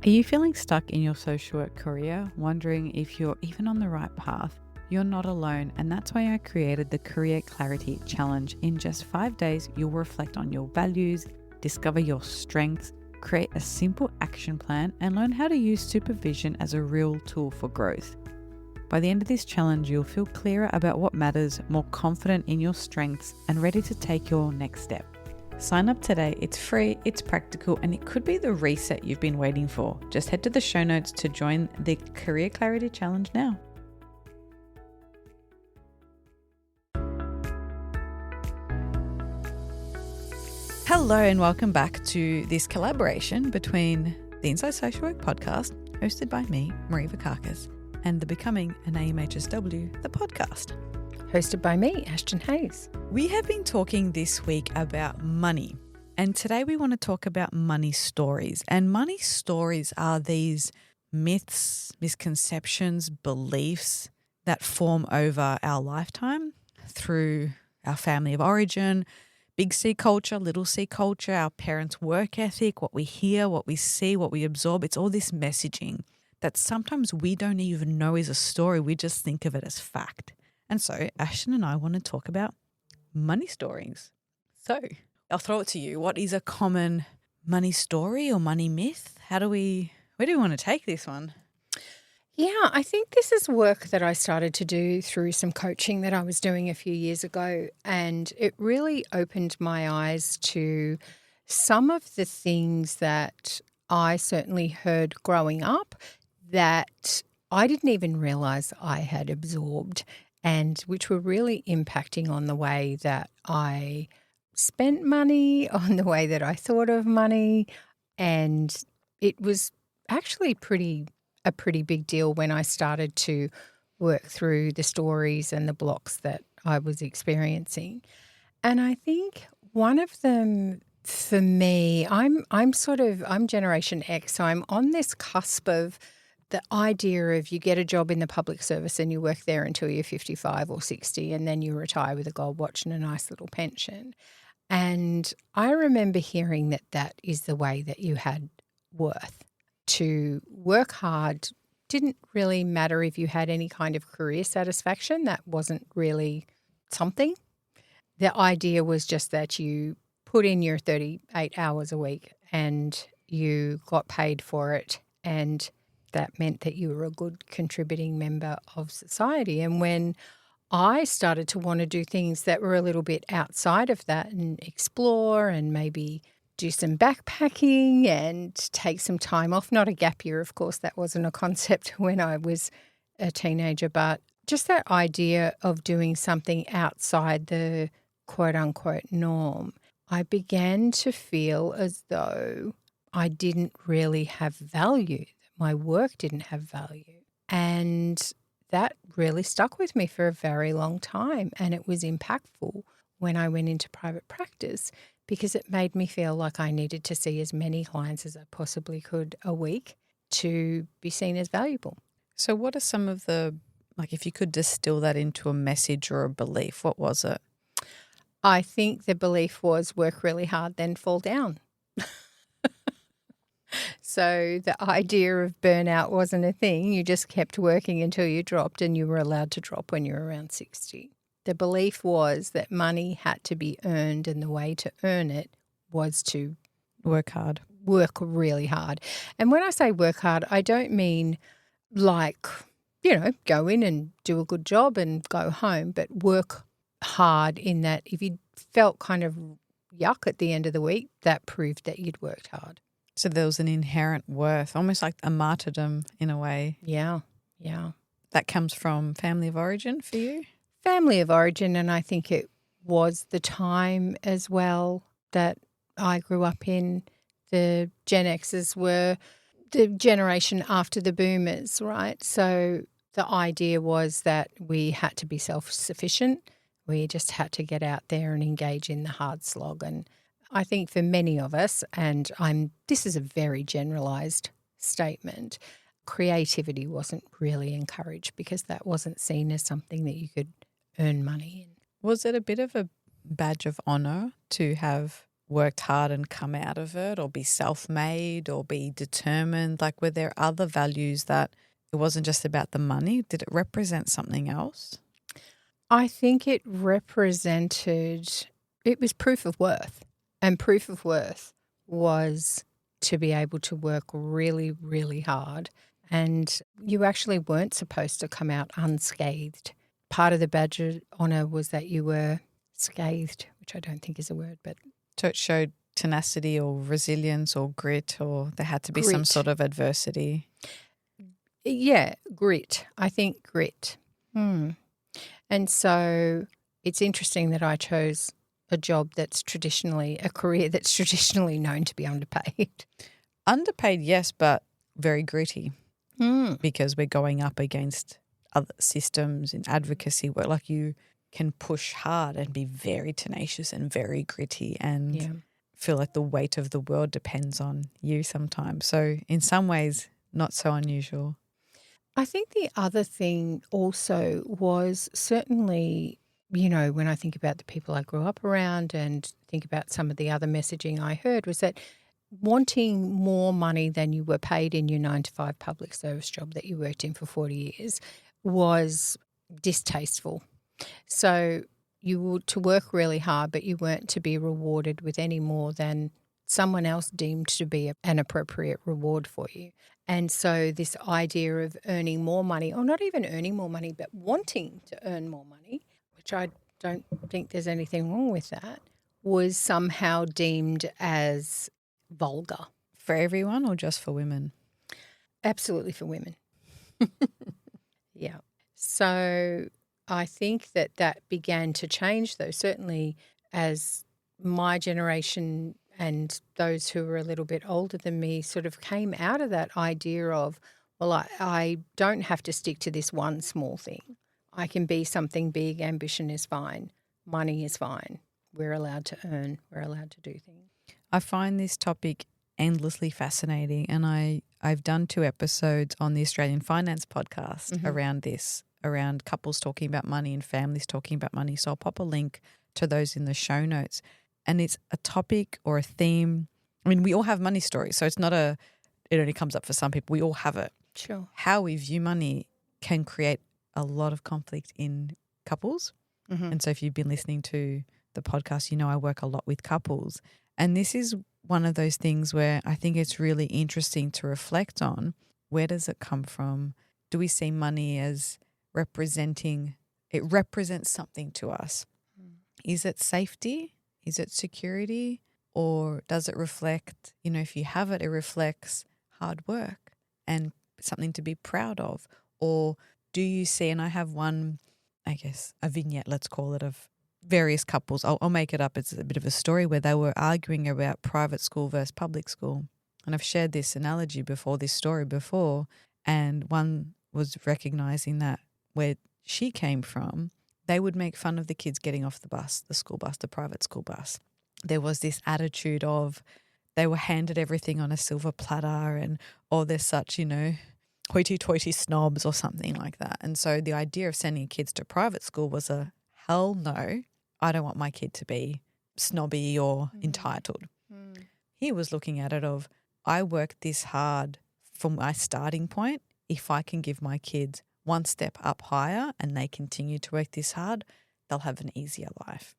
Are you feeling stuck in your social work career, wondering if you're even on the right path? You're not alone, and that's why I created the Career Clarity Challenge. In just 5 days, you'll reflect on your values, discover your strengths, create a simple action plan, and learn how to use supervision as a real tool for growth. By the end of this challenge, you'll feel clearer about what matters, more confident in your strengths, and ready to take your next step. Sign up today. It's free, it's practical, and it could be the reset you've been waiting for. Just head to the show notes to join the Career Clarity Challenge now. Hello and welcome back to this collaboration between the Inside Social Work podcast, hosted by me, Marie Vakakis, and the Becoming an AMHSW, the podcast, hosted by me, Ashton Hayes. We have been talking this week about money, and today we want to talk about money stories. And money stories are these myths, misconceptions, beliefs that form over our lifetime through our family of origin, big C culture, little c culture, our parents' work ethic, what we hear, what we see, what we absorb. It's all this messaging that sometimes we don't even know is a story. We just think of it as fact. And so Ashton and I want to talk about money stories. So I'll throw it to you. What is a common money story or money myth? Where do we want to take this one? Yeah, I think this is work that I started to do through some coaching that I was doing a few years ago. And it really opened my eyes to some of the things that I certainly heard growing up that I didn't even realize I had absorbed, and which were really impacting on the way that I spent money, on the way that I thought of money. And it was actually a pretty big deal when I started to work through the stories and the blocks that I was experiencing. And I think one of them for me, I'm Generation X, so I'm on this cusp of the idea of you get a job in the public service and you work there until you're 55 or 60 and then you retire with a gold watch and a nice little pension. And I remember hearing that that is the way that you had worth. To work hard didn't really matter if you had any kind of career satisfaction. That wasn't really something. The idea was just that you put in your 38 hours a week and you got paid for it, and that meant that you were a good contributing member of society. And when I started to want to do things that were a little bit outside of that and explore and maybe do some backpacking and take some time off, not a gap year, of course, that wasn't a concept when I was a teenager, but just that idea of doing something outside the quote unquote norm, I began to feel as though I didn't really have value. My work didn't have value. And that really stuck with me for a very long time. And it was impactful when I went into private practice because it made me feel like I needed to see as many clients as I possibly could a week to be seen as valuable. So what are some of if you could distill that into a message or a belief, what was it? I think the belief was work really hard, then fall down. So the idea of burnout wasn't a thing. You just kept working until you dropped, and you were allowed to drop when you were around 60. The belief was that money had to be earned, and the way to earn it was to work hard. Work really hard. And when I say work hard, I don't mean go in and do a good job and go home, but work hard in that if you felt kind of yuck at the end of the week, that proved that you'd worked hard. So there was an inherent worth, almost like a martyrdom in a way. Yeah. That comes from family of origin for you? Family of origin, and I think it was the time as well that I grew up in. The Gen Xers were the generation after the boomers, right? So the idea was that we had to be self-sufficient. We just had to get out there and engage in the hard slog. And I think for many of us, and this is a very generalised statement, creativity wasn't really encouraged because that wasn't seen as something that you could earn money in. Was it a bit of a badge of honour to have worked hard and come out of it, or be self-made or be determined? Like, were there other values that it wasn't just about the money? Did it represent something else? I think it was proof of worth. And proof of worth was to be able to work really, really hard. And you actually weren't supposed to come out unscathed. Part of the badge of honour was that you were scathed, which I don't think is a word, but So it showed tenacity or resilience or grit, or there had to be some Grit. sort of adversity. yeah, grit. I think grit. And so it's interesting that I chose a career that's traditionally known to be underpaid. Underpaid, yes, but very gritty because we're going up against other systems in advocacy where, like, you can push hard and be very tenacious and very gritty and feel like the weight of the world depends on you sometimes. So in some ways, not so unusual. I think the other thing also was certainly, when I think about the people I grew up around and think about some of the other messaging I heard, was that wanting more money than you were paid in your 9-to-5 public service job that you worked in for 40 years was distasteful. So you were to work really hard, but you weren't to be rewarded with any more than someone else deemed to be an appropriate reward for you. And so this idea of earning more money, or not even earning more money, but wanting to earn more money, which I don't think there's anything wrong with that, was somehow deemed as vulgar. For everyone or just for women? Absolutely for women. Yeah. So I think that began to change, though, certainly as my generation and those who were a little bit older than me sort of came out of that idea of, well, I don't have to stick to this one small thing. I can be something big. Ambition is fine. Money is fine. We're allowed to earn. We're allowed to do things. I find this topic endlessly fascinating, and I've done 2 episodes on the Australian Finance podcast around this, around couples talking about money and families talking about money. So I'll pop a link to those in the show notes. And it's a topic or a theme. I mean, we all have money stories, so it's not it only comes up for some people. We all have it. Sure. How we view money can create a lot of conflict in couples. And so if you've been listening to the podcast, I work a lot with couples. And this is one of those things where I think it's really interesting to reflect on. Where does it come from? Do we see money as it represents something to us? Is it safety? Is it security? Or does it reflect, if you have it, it reflects hard work and something to be proud of? Or do you see, and I have one, I guess, a vignette, let's call it, of various couples. I'll make it up. It's a bit of a story where they were arguing about private school versus public school. And I've shared this analogy before, this story before, and one was recognizing that where she came from, they would make fun of the kids getting off the bus, the school bus, the private school bus. There was this attitude of they were handed everything on a silver platter and, they're such, hoity-toity snobs or something like that. And so the idea of sending kids to private school was a hell no. I don't want my kid to be snobby or entitled. He was looking at it of, I worked this hard from my starting point. If I can give my kids one step up higher and they continue to work this hard, they'll have an easier life.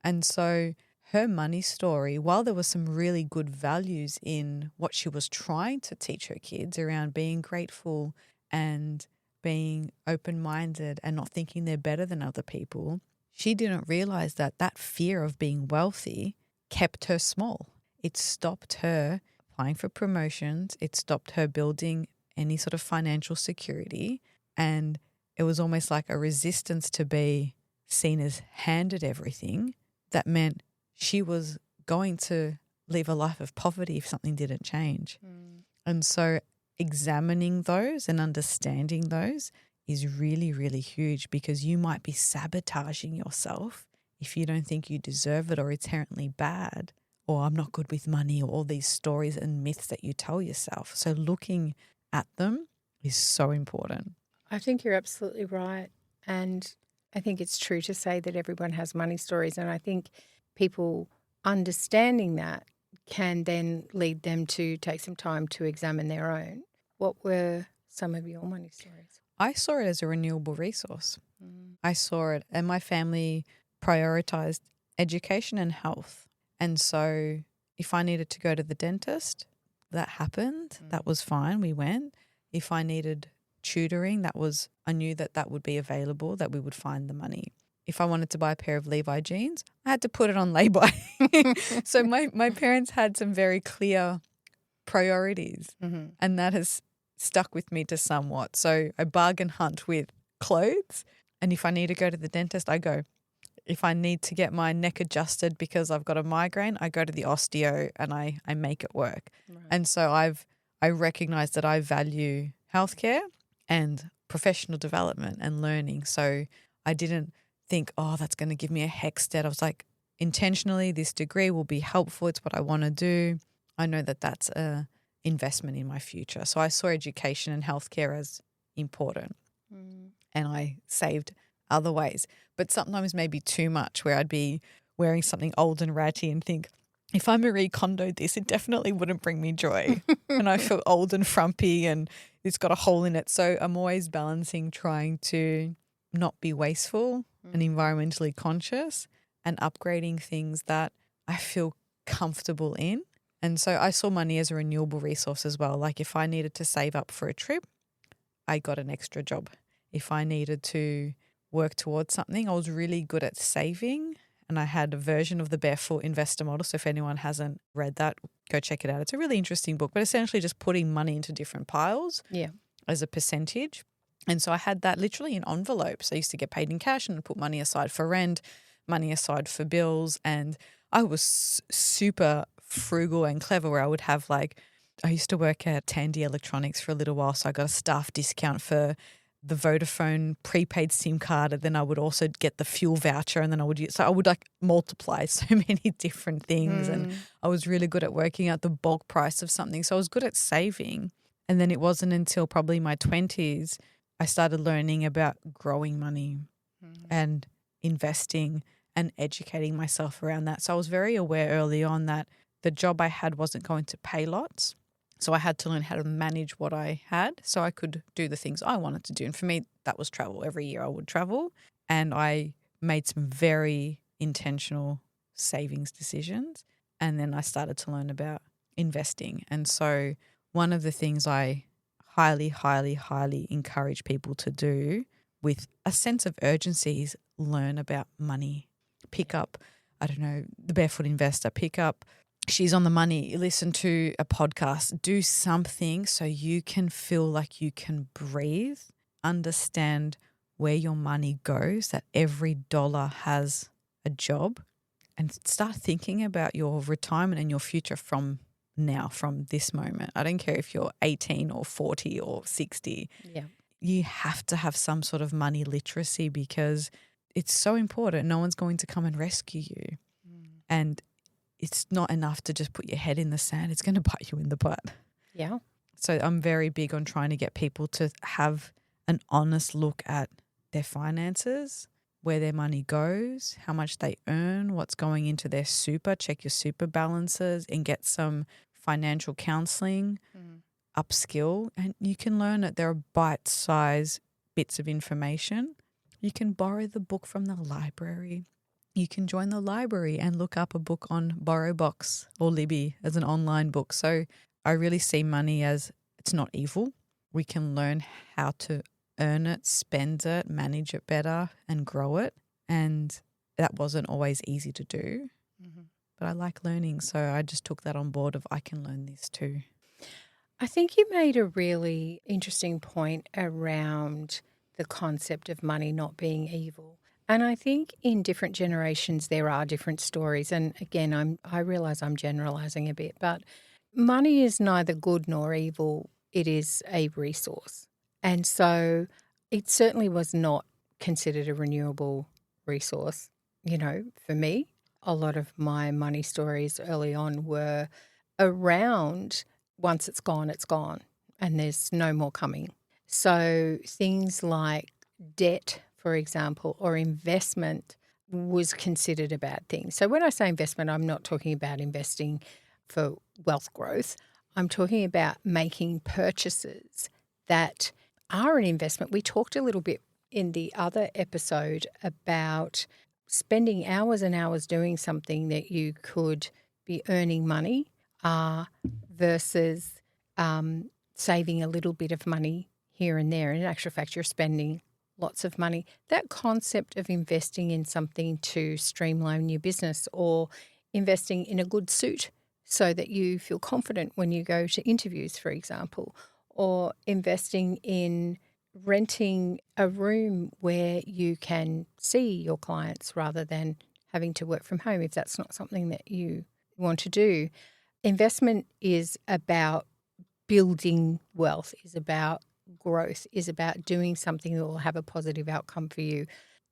And so her money story, while there were some really good values in what she was trying to teach her kids around being grateful and being open-minded and not thinking they're better than other people, she didn't realize that fear of being wealthy kept her small. It stopped her applying for promotions. It stopped her building any sort of financial security. And it was almost like a resistance to be seen as handed everything. That meant she was going to live a life of poverty if something didn't change. And so examining those and understanding those is really, really huge, because you might be sabotaging yourself if you don't think you deserve it, or it's inherently bad, or I'm not good with money, or all these stories and myths that you tell yourself. So looking at them is so important. I think you're absolutely right. And I think it's true to say that everyone has money stories. And I think people understanding that can then lead them to take some time to examine their own. What were some of your money stories? I saw it as a renewable resource. Mm. I saw it, and my family prioritized education and health. And so if I needed to go to the dentist, that happened. That was fine. We went. If I needed tutoring, I knew that would be available, that we would find the money. If I wanted to buy a pair of Levi jeans, I had to put it on lay-by. So my parents had some very clear priorities, and that has stuck with me to somewhat. So I bargain hunt with clothes, and if I need to go to the dentist, I go. If I need to get my neck adjusted because I've got a migraine, I go to the osteo and I make it work. Right. And so I recognize that I value healthcare and professional development and learning. So I didn't think, oh, that's going to give me a HECS debt. I was like, intentionally, this degree will be helpful. It's what I want to do. I know that that's a investment in my future. So I saw education and healthcare as important, and I saved other ways. But sometimes maybe too much, where I'd be wearing something old and ratty and think, if I Marie Kondoed this, it definitely wouldn't bring me joy. And I feel old and frumpy and it's got a hole in it. So I'm always balancing trying to not be wasteful and environmentally conscious, and upgrading things that I feel comfortable in. And so I saw money as a renewable resource as well. Like if I needed to save up for a trip, I got an extra job. If I needed to work towards something, I was really good at saving, and I had a version of the Barefoot Investor Model. So if anyone hasn't read that, go check it out. It's a really interesting book, but essentially just putting money into different piles as a percentage. And so I had that literally in envelopes. I used to get paid in cash and I'd put money aside for rent, money aside for bills. And I was super frugal and clever, where I would have I used to work at Tandy Electronics for a little while. So I got a staff discount for the Vodafone prepaid SIM card, and then I would also get the fuel voucher, and then I would multiply so many different things. And I was really good at working out the bulk price of something. So I was good at saving. And then it wasn't until probably my 20s I started learning about growing money and investing and educating myself around that. So I was very aware early on that the job I had wasn't going to pay lots. So I had to learn how to manage what I had so I could do the things I wanted to do. And for me, that was travel. Every year I would travel, and I made some very intentional savings decisions. And then I started to learn about investing. And so one of the things I highly, highly, highly encourage people to do with a sense of urgency is learn about money. Pick up, the Barefoot Investor, pick up She's on the Money, listen to a podcast, do something so you can feel like you can breathe, understand where your money goes, that every dollar has a job, and start thinking about your retirement and your future from now, from this moment. I don't care if you're 18 or 40 or 60. Yeah. You have to have some sort of money literacy because it's so important. No one's going to come and rescue you. And it's not enough to just put your head in the sand. It's going to bite you in the butt. Yeah. So I'm very big on trying to get people to have an honest look at their finances, where their money goes, how much they earn, what's going into their super, check your super balances, and get some financial counseling, upskill. And you can learn it. There are bite-sized bits of information. You can borrow the book from the library. You can join the library and look up a book on BorrowBox or Libby as an online book. So I really see money as it's not evil. We can learn how to earn it, spend it, manage it better, and grow it. And that wasn't always easy to do, but I like learning. So I just took that on board of I can learn this too. I think you made a really interesting point around the concept of money not being evil. And I think in different generations there are different stories. And again, I realize I'm generalizing a bit, but money is neither good nor evil. It is a resource. And so it certainly was not considered a renewable resource. You know, for me, a lot of my money stories early on were around once it's gone, and there's no more coming. So things like debt, for example, or investment was considered a bad thing. So when I say investment, I'm not talking about investing for wealth growth. I'm talking about making purchases that are an investment. We talked a little bit in the other episode about spending hours and hours doing something that you could be earning money versus saving a little bit of money here and there. In actual fact, you're spending lots of money. That concept of investing in something to streamline your business, or investing in a good suit so that you feel confident when you go to interviews, for example, or investing in renting a room where you can see your clients rather than having to work from home if that's not something that you want to do. Investment is about building wealth, is about growth, is about doing something that will have a positive outcome for you,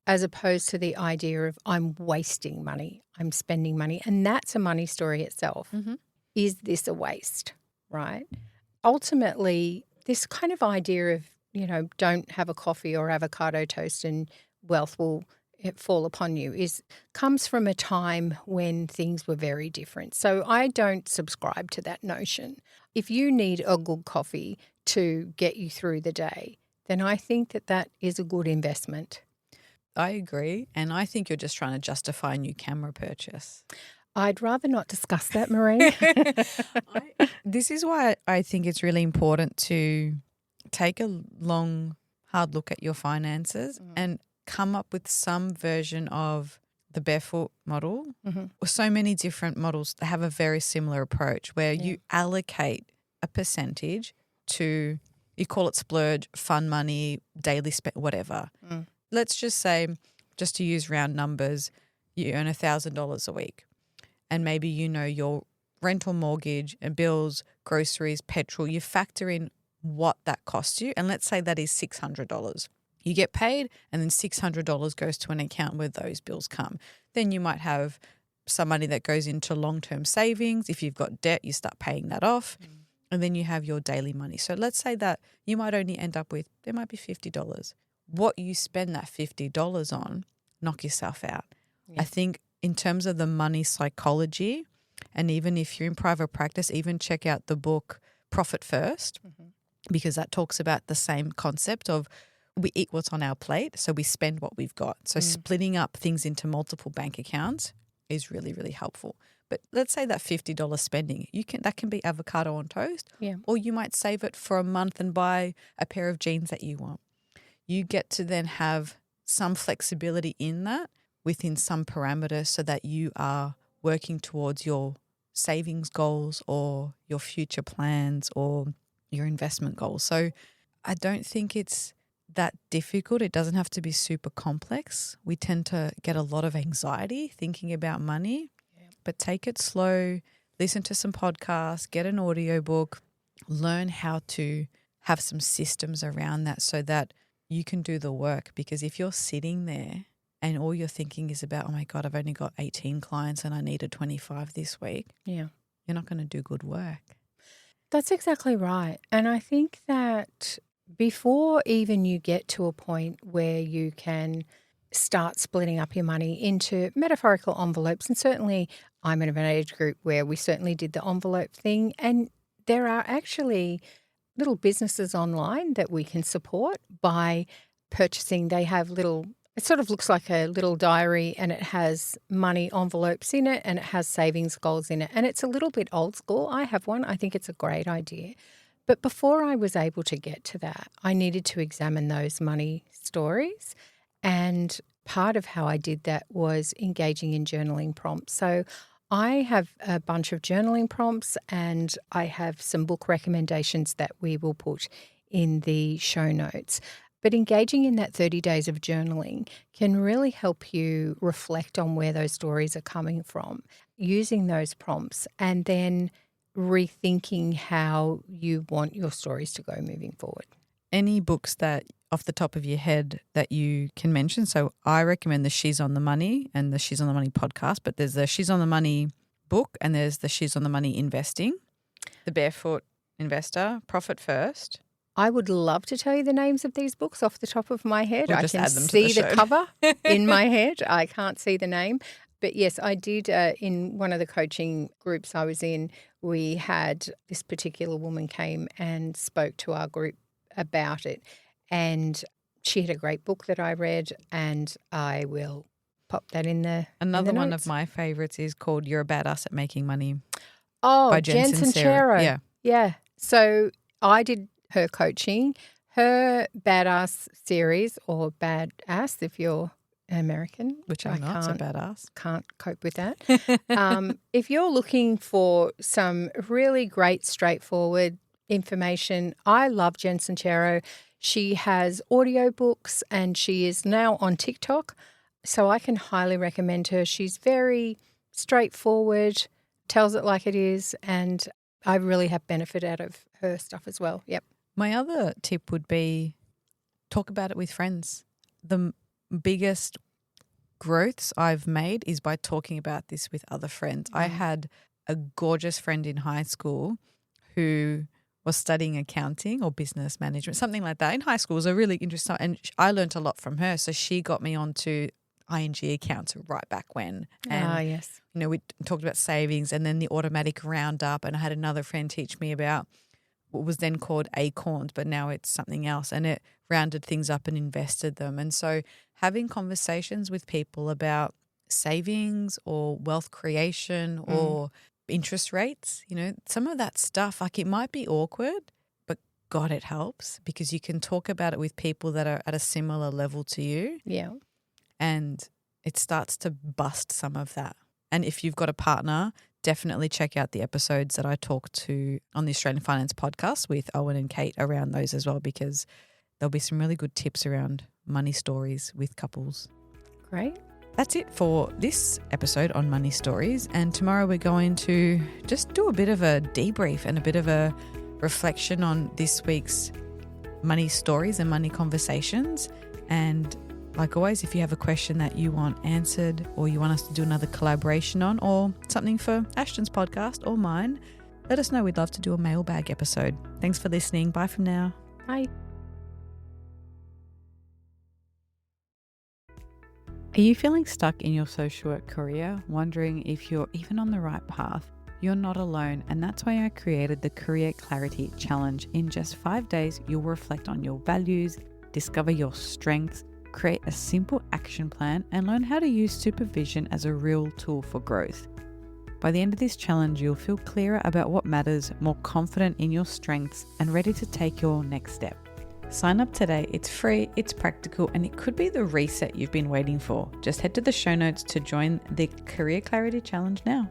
as opposed to the idea of I'm wasting money, I'm spending money. And that's a money story itself. Mm-hmm. Is this a waste, right? Ultimately, this kind of idea of, don't have a coffee or avocado toast and wealth will fall upon you comes from a time when things were very different. So I don't subscribe to that notion. If you need a good coffee to get you through the day, then I think that is a good investment. I agree. And I think you're just trying to justify a new camera purchase. I'd rather not discuss that, Marie. This is why I think it's really important to take a long, hard look at your finances and come up with some version of the barefoot model. Or so many different models that have a very similar approach where you allocate a percentage to, you call it splurge, fun money, daily spend, whatever. Let's just say, just to use round numbers, you earn $1,000 a week. And maybe your rental, mortgage and bills, groceries, petrol, you factor in what that costs you. And let's say that is $600. You get paid and then $600 goes to an account where those bills come. Then you might have some money that goes into long-term savings. If you've got debt, you start paying that off. And then you have your daily money. So let's say that you might only end up with, there might be $50. What you spend that $50 on, knock yourself out. Yeah. I think in terms of the money psychology, and even if you're in private practice, even check out the book Profit First, because that talks about the same concept of we eat what's on our plate, so we spend what we've got. So splitting up things into multiple bank accounts is really, really helpful. But let's say that $50 spending, that can be avocado on toast, or you might save it for a month and buy a pair of jeans that you want. You get to then have some flexibility in that within some parameters so that you are working towards your savings goals or your future plans or your investment goals. So I don't think it's that difficult. It doesn't have to be super complex. We tend to get a lot of anxiety thinking about money, but take it slow, listen to some podcasts, get an audiobook, learn how to have some systems around that so that you can do the work. Because if you're sitting there and all you're thinking is about, oh my God, I've only got 18 clients and I needed 25 this week, you're not going to do good work. That's exactly right. And I think that before even you get to a point where you can start splitting up your money into metaphorical envelopes, and certainly I'm in an age group where we certainly did the envelope thing, and there are actually little businesses online that we can support by purchasing. They have it sort of looks like a little diary, and it has money envelopes in it and it has savings goals in it. And it's a little bit old school. I have one. I think it's a great idea. But before I was able to get to that, I needed to examine those money stories. And part of how I did that was engaging in journaling prompts. So I have a bunch of journaling prompts, and I have some book recommendations that we will put in the show notes. But engaging in that 30 days of journaling can really help you reflect on where those stories are coming from, using those prompts, and then rethinking how you want your stories to go moving forward. Any books that off the top of your head that you can mention? So I recommend the She's on the Money and the She's on the Money podcast, but there's the She's on the Money book and there's the She's on the Money investing, the Barefoot Investor, Profit First, I would love to tell you the names of these books off the top of my head. We'll I just can add them to see the the show. cover in my head. I can't see the name. But yes, I did in one of the coaching groups I was in, we had this particular woman came and spoke to our group about it. And she had a great book that I read, and I will pop that in the Another one notes. of my favorites is called You're a Badass at Making Money. Oh, by Jen Sincero. Yeah. Yeah. So I did her coaching. Her Badass series, or Badass if you're American, Which I'm not, so badass. Can't cope with that. If you're looking for some really great, straightforward information, I love Jen Sincero. She has audiobooks and she is now on TikTok. So I can highly recommend her. She's very straightforward, tells it like it is, and I really have benefit out of her stuff as well. Yep. My other tip would be talk about it with friends. The biggest growths I've made is by talking about this with other friends. I had a gorgeous friend in high school who was studying accounting or business management, something like that. In high school, it was a really interesting, and I learned a lot from her. So she got me onto ING accounts right back when. And, yes. you know, we talked about savings and then the automatic roundup. And I had another friend teach me about what was then called Acorns, but now it's something else. And it rounded things up and invested them. And so having conversations with people about savings or wealth creation or interest rates, you know, some of that stuff, like it might be awkward, but God, it helps because you can talk about it with people that are at a similar level to you. Yeah. And it starts to bust some of that. And if you've got a partner, definitely check out the episodes that I talked to on the Australian Finance Podcast with Owen and Kate around those as well, because there'll be some really good tips around money stories with couples. Great. That's it for this episode on money stories. And tomorrow we're going to just do a bit of a debrief and a bit of a reflection on this week's money stories and money conversations. And like always, if you have a question that you want answered or you want us to do another collaboration on or something for Ashton's podcast or mine, let us know. We'd love to do a mailbag episode. Thanks for listening. Bye from now. Bye. Are you feeling stuck in your social work career, wondering if you're even on the right path? You're not alone, and that's why I created the Career Clarity Challenge. In just 5 days, you'll reflect on your values, discover your strengths, create a simple action plan, and learn how to use supervision as a real tool for growth. By the end of this challenge, you'll feel clearer about what matters, more confident in your strengths, and ready to take your next step. Sign up today. It's free, it's practical, and it could be the reset you've been waiting for. Just head to the show notes to join the Career Clarity Challenge now.